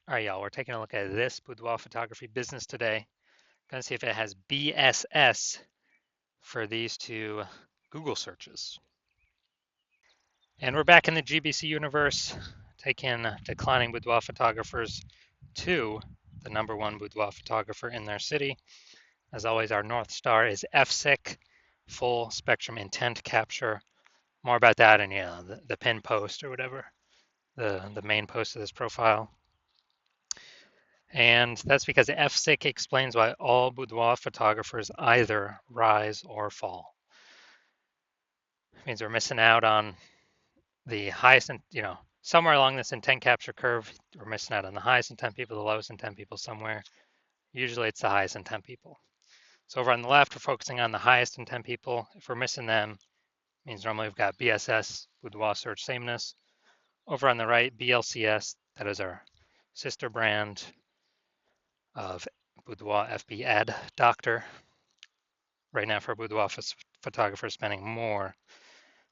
All right, y'all, we're taking a look at this boudoir photography business today. Gonna see if it has BSS for these two Google searches. And we're back in the GBC universe, taking declining boudoir photographers to the #1 boudoir photographer in their city. As always, our North Star is FSIC, full spectrum intent capture. More about that in the pin post or whatever, the main post of this profile. And that's because FSIC explains why all boudoir photographers either rise or fall. It means we're missing out on the highest, somewhere along this intent capture curve, we're missing out on the highest intent people, the lowest intent people somewhere. Usually it's the highest intent people. So over on the left, we're focusing on the highest intent people. If we're missing them, it means normally we've got BSS, boudoir search sameness. Over on the right, BLCS, that is our sister brand of boudoir FB ad doctor. Right now for a boudoir photographer spending more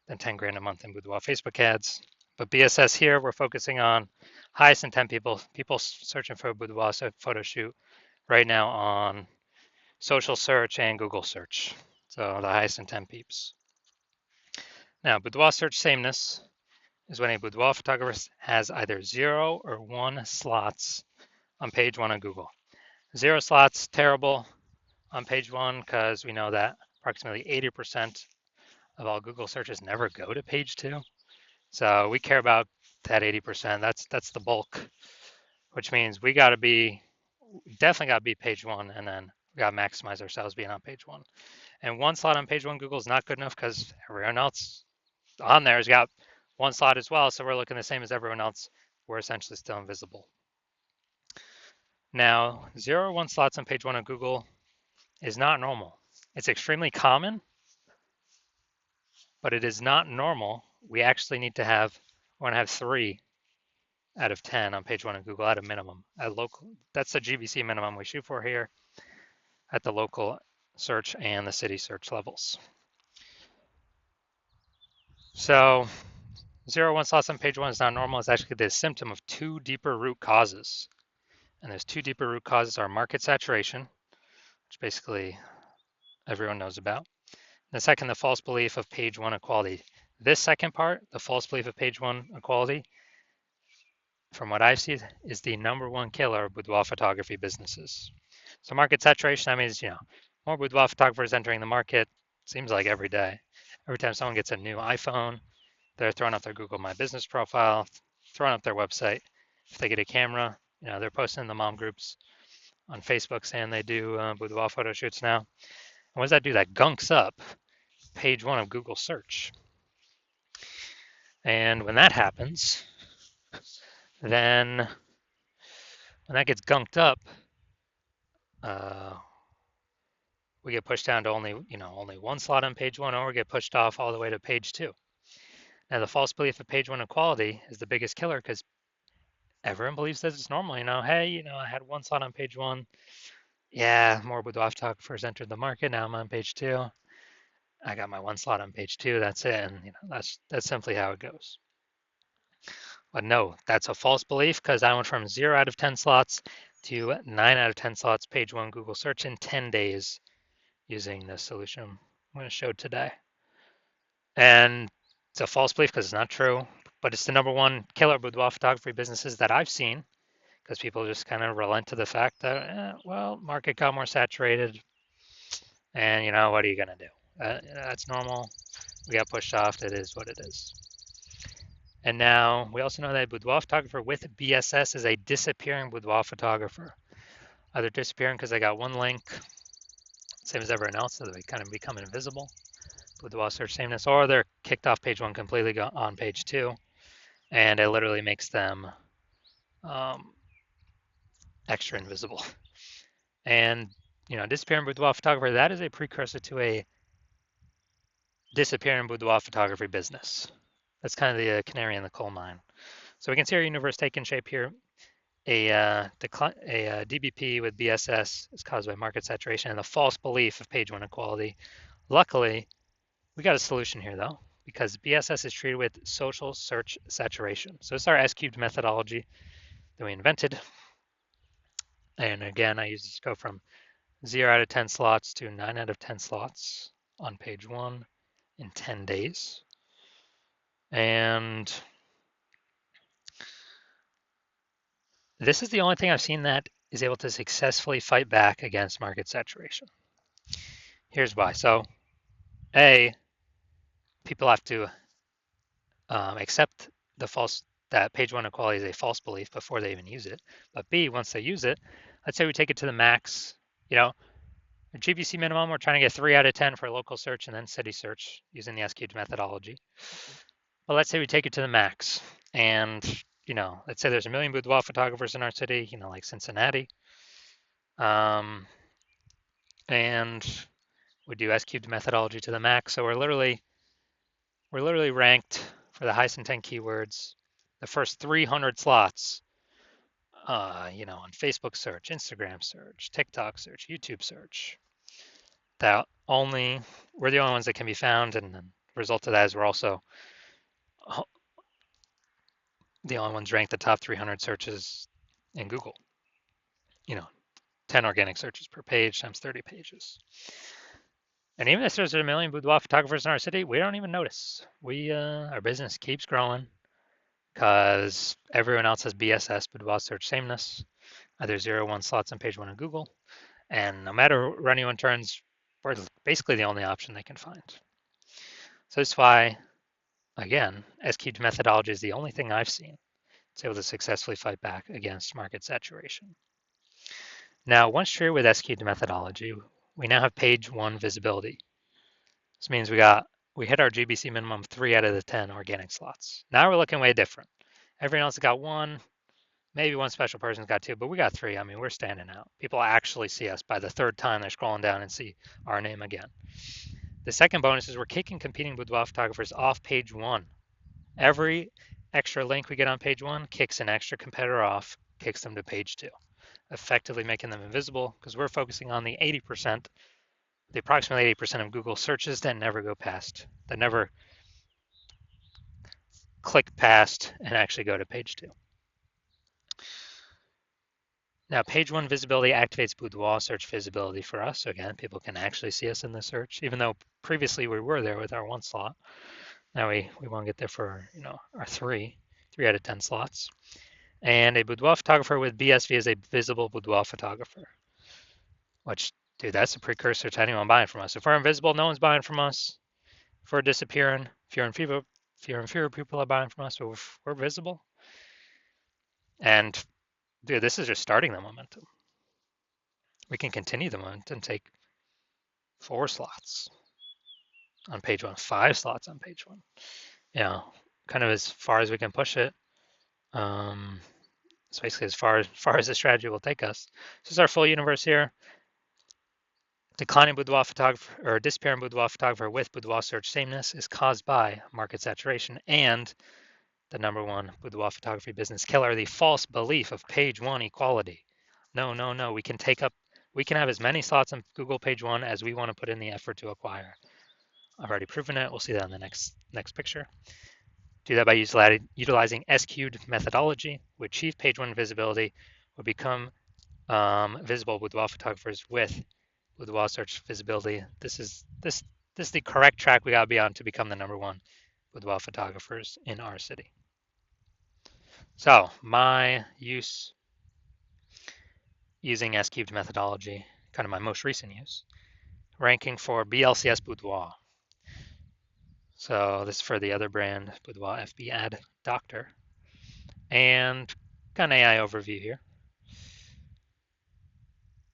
than 10 grand a month in boudoir Facebook ads. But BSS here, we're focusing on highest intent people searching for a boudoir photo shoot right now on social search and Google search. So the highest intent peeps. Now, boudoir search sameness is when a boudoir photographer has either 0 or 1 slots on page 1 of Google. 0 slots, terrible on page 1 because we know that approximately 80% of all Google searches never go to page 2. So we care about that 80%. That's the bulk, which means we definitely got to be page 1, and then we got to maximize ourselves being on page 1. And 1 slot on page 1 Google is not good enough because everyone else on there has got 1 slot as well. So we're looking the same as everyone else. We're essentially still invisible. Now, 0 or 1 slots on page 1 of Google is not normal. It's extremely common, but it is not normal. We actually want to have 3 out of 10 on page 1 of Google at a minimum. That's the GBC minimum we shoot for here at the local search and the city search levels. So 0 1 slots on page 1 is not normal. It's actually the symptom of 2 deeper root causes. And those 2 deeper root causes are market saturation, which basically everyone knows about. And the second, the false belief of page 1 equality. This second part, the false belief of page 1 equality, from what I've seen, is the #1 killer of boudoir photography businesses. So market saturation, that means, more boudoir photographers entering the market, seems like every day. Every time someone gets a new iPhone, they're throwing up their Google My Business profile, throwing up their website. If they get a camera, they're posting in the mom groups on Facebook saying they do boudoir photo shoots now. And what does that do? That gunks up page 1 of Google search. And when that happens, then when that gets gunked up, we get pushed down to only 1 slot on page 1, or we get pushed off all the way to page 2. Now, the false belief of page 1 equality is the biggest killer because everyone believes that it's normal. Hey, I had 1 slot on page 1. Yeah, more boudoir photographers entered the market. Now I'm on page 2. I got my 1 slot on page 2. That's it. And that's simply how it goes. But no, that's a false belief because I went from 0 out of 10 slots to 9 out of 10 slots page 1 Google search in 10 days using the solution I'm going to show today. And it's a false belief because it's not true, but it's the #1 killer boudoir photography businesses that I've seen because people just kind of relent to the fact that, market got more saturated and, what are you going to do? That's normal. We got pushed off. It is what it is. And now we also know that a boudoir photographer with BSS is a disappearing boudoir photographer. Either disappearing because they got 1 link, same as everyone else, so they kind of become invisible, boudoir search sameness, or they're kicked off page 1 completely on page 2, and it literally makes them extra invisible. And, disappearing boudoir photographer, that is a precursor to a disappearing boudoir photography business. That's kind of the canary in the coal mine. So we can see our universe taking shape here. A DBP with BSS is caused by market saturation and the false belief of page 1 equality. Luckily, we got a solution here though, because BSS is treated with social search saturation. So it's our S-cubed methodology that we invented. And again, I use this to go from 0 out of 10 slots to 9 out of 10 slots on page 1 in 10 days. And this is the only thing I've seen that is able to successfully fight back against market saturation. Here's why. So, A, people have to accept that page 1 equality is a false belief before they even use it. But B, once they use it, let's say we take it to the max, a GBC minimum, we're trying to get 3 out of 10 for local search and then city search using the S-cubed methodology. But let's say we take it to the max and, let's say there's a million boudoir photographers in our city, like Cincinnati. And we do S-cubed methodology to the max. So we're literally ranked for the highest intent keywords, the first 300 slots, on Facebook search, Instagram search, TikTok search, YouTube search. We're the only ones that can be found, and the result of that is we're also the only ones ranked the top 300 searches in Google. 10 organic searches per page times 30 pages. And even if there's a million boudoir photographers in our city, we don't even notice. Our business keeps growing because everyone else has BSS, boudoir search sameness, either 0 or 1 slots on page 1 of Google. And no matter where anyone turns, we're basically the only option they can find. So that's why, again, S-cubed methodology is the only thing I've seen that's able to successfully fight back against market saturation. Now, once true with S-cubed methodology, we now have page 1 visibility. This means we hit our GBC minimum 3 out of the 10 organic slots. Now we're looking way different. Everyone else got 1, maybe one special person's got 2, but we got 3. I mean, we're standing out. People actually see us by the 3rd time they're scrolling down and see our name again. The second bonus is we're kicking competing boudoir photographers off page 1. Every extra link we get on page 1 kicks an extra competitor off, kicks them to page 2, effectively making them invisible because we're focusing on the approximately 80% of Google searches that never go past, that never click past and actually go to page 2. Now, page 1 visibility activates boudoir search visibility for us. So again, people can actually see us in the search, even though previously we were there with our 1 slot. Now we want to get there for our 3 out of 10 slots. And a boudoir photographer with BSV is a visible boudoir photographer, which, dude, that's a precursor to anyone buying from us. If we're invisible, no one's buying from us. If we're disappearing, fewer and fewer people are buying from us, but if we're visible. And dude, this is just starting the momentum. We can continue the momentum, take 4 slots on page 1, 5 slots on page 1. Kind of as far as we can push it. It's basically as far as the strategy will take us. This is our full universe here. Declining boudoir photographer or disappearing boudoir photographer with boudoir search sameness is caused by market saturation and the number 1 boudoir photography business killer, the false belief of page 1 equality. No. We can have as many slots on Google page 1 as we want to put in the effort to acquire. I've already proven it. We'll see that in the next picture. Do that by utilizing S-cubed methodology. We achieve page 1 visibility. We become visible boudoir photographers with boudoir search visibility. This is the correct track we gotta be on to become the number 1 boudoir photographers in our city. So my use using S-cubed methodology, kind of my most recent use, ranking for BLCS Boudoir. So this is for the other brand, Boudoir FB Ad Doctor. And got an AI overview here.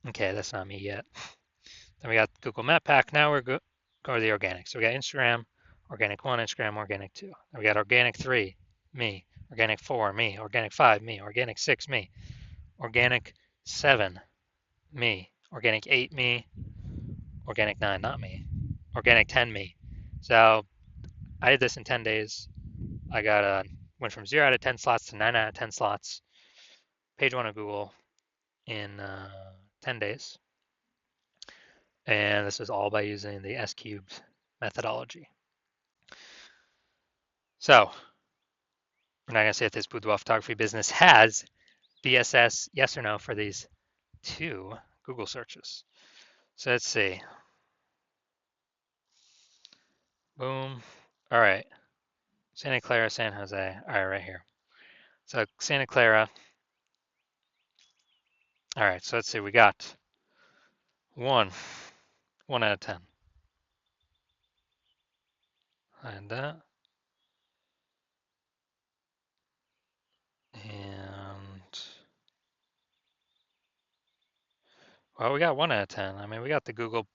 Okay, that's not me yet. Then we got Google Map Pack. Now we're go to the organic. So we got Instagram, Organic 1, Instagram, Organic 2. Then we got Organic 3, me. Organic 4, me. Organic 5, me. Organic 6, me. Organic 7, me. Organic 8, me. Organic 9, not me. Organic 10, me. So I did this in 10 days. I went from 0 out of 10 slots to 9 out of 10 slots. Page 1 of Google in 10 days. And this was all by using the S-cubed methodology. So we're not going to say if this boudoir photography business has BSS, yes or no, for these 2 Google searches. So let's see. Boom. All right. Santa Clara, San Jose. All right, right here. So Santa Clara. All right. So let's see. We got one, 1 out of 10, and that, and well, we got 1 out of 10. I mean, we got the Google,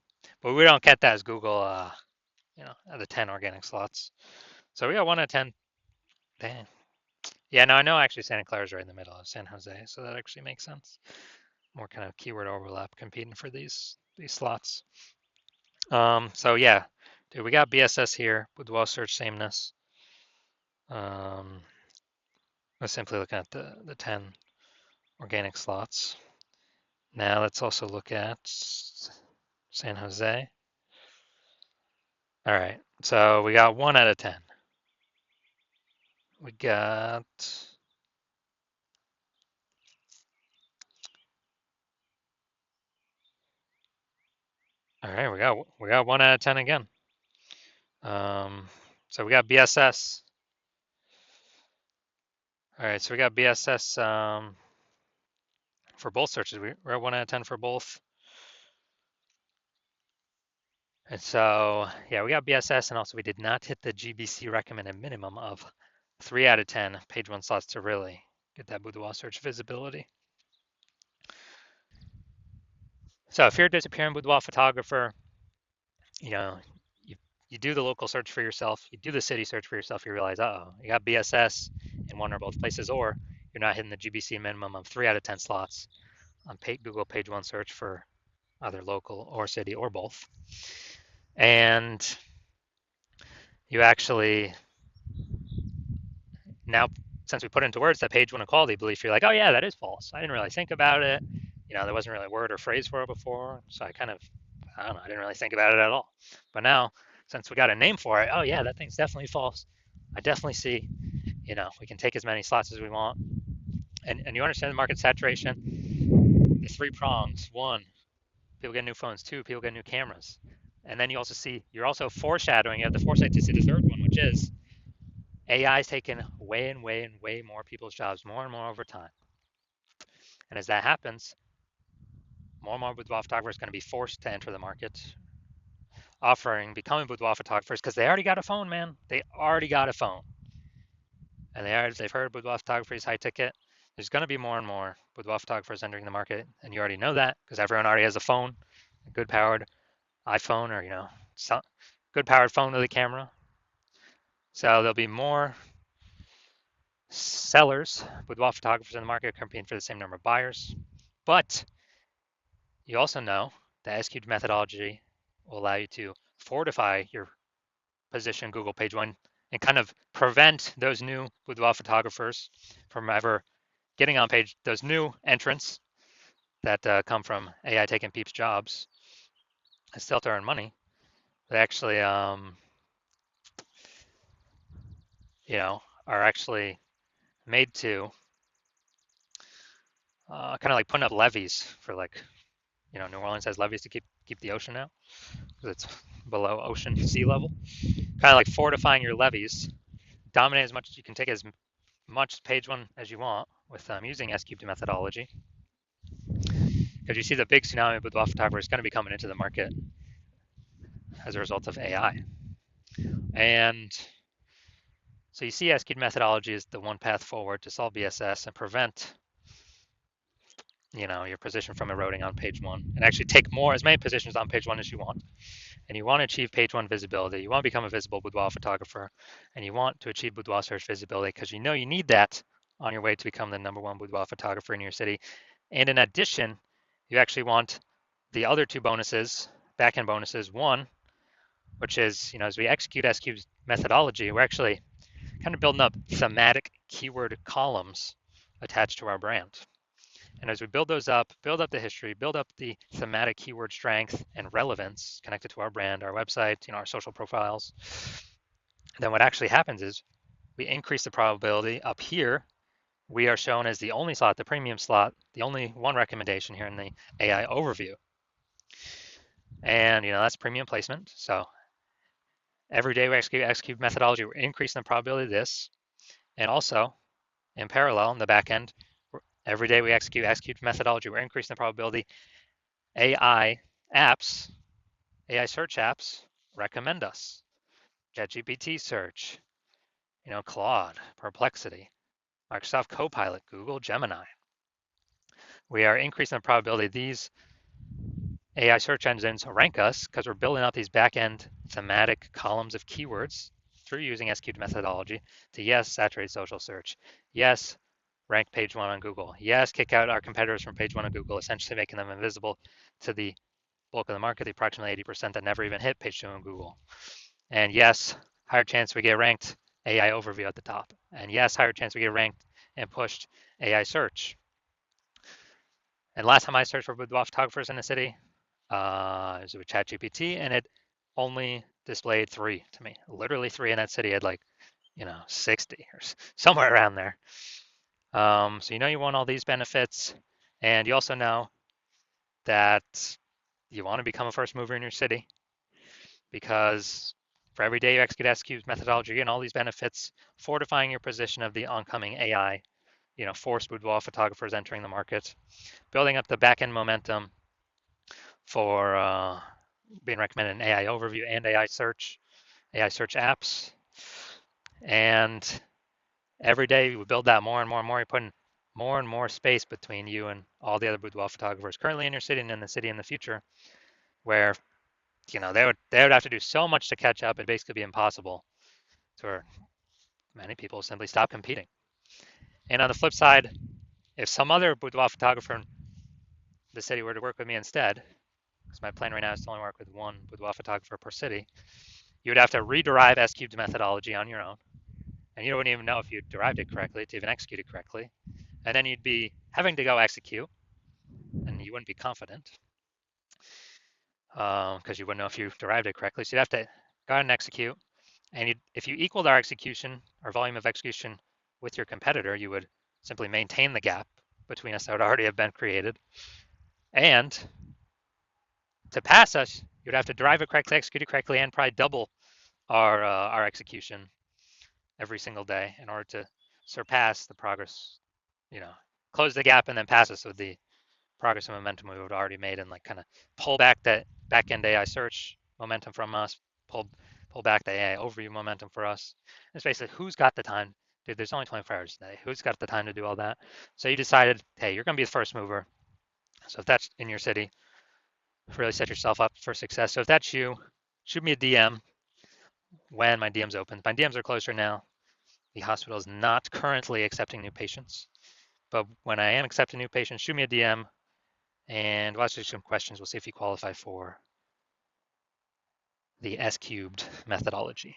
but we don't get that as Google. The 10 organic slots. So we got 1 out of 10. Dang. Yeah, no, I know actually Santa Clara's right in the middle of San Jose, so that actually makes sense. More kind of keyword overlap competing for these slots. So yeah, dude, we got BSS here with well search sameness. Um, we're simply looking at the 10 organic slots. Now let's also look at San Jose. All right, so we got 1 out of 10. We got all right. We got 1 out of 10 again. So we got BSS. All right, so we got BSS for both searches. We're at 1 out of 10 for both. And so, yeah, we got BSS, and also we did not hit the GBC recommended minimum of 3 out of 10 page one slots to really get that Boudoir search visibility. So if you're a disappearing Boudoir photographer, you know, you, you do the local search for yourself, you do the city search for yourself, you realize, uh-oh, you got BSS in one or both places, or you're not hitting the GBC minimum of 3 out of 10 slots on Google page one search for either local or city or both. And you actually now, since we put into words that page one equality belief, you're like, oh yeah, that is false. I didn't really think about it. There wasn't really a word or phrase for it before. So I don't know, I didn't really think about it at all. But now, since we got a name for it, oh yeah, that thing's definitely false. I definitely see, we can take as many slots as we want. And you understand the market saturation, the 3 prongs. One, people get new phones. Two, people get new cameras. And then you're also foreshadowing, you have the foresight to see the third one, which is AI is taking way and way and way more people's jobs, more and more over time. And as that happens, more and more boudoir photographers are going to be forced to enter the market, becoming boudoir photographers because they already got a phone, man. They already got a phone. And they've heard boudoir photography is high ticket. There's going to be more and more boudoir photographers entering the market. And you already know that because everyone already has a phone, a good powered iPhone or, good powered phone with a camera. So there'll be more sellers, boudoir photographers in the market competing for the same number of buyers. But you also know the SQ methodology will allow you to fortify your position Google page one and kind of prevent those new boudoir photographers from ever getting on page, those new entrants that come from AI taking people's jobs and still to earn money. They actually, are actually made to kind of like putting up levees for New Orleans has levees to keep the ocean out because it's below ocean sea level. Kind of like fortifying your levees, dominate as much as you can, take as much page one as you want with using S-cubed methodology. Because you see the big tsunami of boudoir photography is going to be coming into the market as a result of AI. And so you see S-cubed methodology is the one path forward to solve BSS and prevent your position from eroding on page one and actually take as many positions on page one as you want. And you want to achieve page one visibility. You want to become a visible boudoir photographer, and you want to achieve boudoir search visibility because you need that on your way to become the number one boudoir photographer in your city. And in addition, you actually want the other two bonuses, back-end bonuses. One, which is, as we execute S-Cube's methodology, we're actually kind of building up thematic keyword columns attached to our brand. And as we build those up, build up the history, build up the thematic keyword strength and relevance connected to our brand, our website, our social profiles, then what actually happens is we increase the probability up here we are shown as the only slot, the premium slot, the only one recommendation here in the AI overview. And that's premium placement. So every day we execute methodology, we're increasing the probability of this. And also, in parallel, in the back end, every day we execute methodology, we're increasing the probability AI apps, AI search apps recommend us. ChatGPT search, Claude, Perplexity, Microsoft Copilot, Google Gemini. We are increasing the probability these AI search engines rank us because we're building out these back-end thematic columns of keywords through using SQ methodology to, yes, saturate social search. Yes, rank page one on Google. Yes, kick out our competitors from page one on Google, essentially making them invisible to the bulk of the market, the approximately 80% that never even hit page two on Google. And yes, higher chance we get ranked AI overview at the top. And yes, higher chance we get ranked and pushed AI search. And last time I searched for boudoir photographers in the city, it was with ChatGPT, and it only displayed 3 to me. Literally 3 in that city had 60 or somewhere around there. So you want all these benefits, and you also know that you want to become a first mover in your city because for every day you execute methodology and all these benefits, fortifying your position of the oncoming AI, force boudoir photographers entering the market, building up the back-end momentum for being recommended in AI overview and AI search apps. And every day we build that more and more and more. You're putting more and more space between you and all the other boudoir photographers currently in your city and in the city in the future, where they would have to do so much to catch up. It'd basically be impossible. So many people simply stop competing. And on the flip side, if some other boudoir photographer in the city were to work with me instead, because my plan right now is to only work with one boudoir photographer per city, you would have to rederive S-cubed methodology on your own. And you wouldn't even know if you derived it correctly to even execute it correctly. And then you'd be having to go execute, and you wouldn't be confident because you wouldn't know if you derived it correctly. So you'd have to go ahead and execute. And if you equaled our execution, our volume of execution with your competitor, you would simply maintain the gap between us that would already have been created. And to pass us, you'd have to derive it correctly, execute it correctly, and probably double our execution every single day in order to surpass the progress, close the gap and then pass us with the progress and momentum we would already made and kind of pull back that back end AI search momentum from us, pull back the AI overview momentum for us. It's basically who's got the time. Dude, there's only 24 hours a day. Who's got the time to do all that? So you decided, hey, you're going to be the first mover. So if that's in your city, really set yourself up for success. So if that's you, shoot me a DM when my DM's open. My DMs are closed right now. The hospital is not currently accepting new patients, but when I am accepting new patients, shoot me a DM and we'll ask you some questions. We'll see if you qualify for the S-cubed methodology.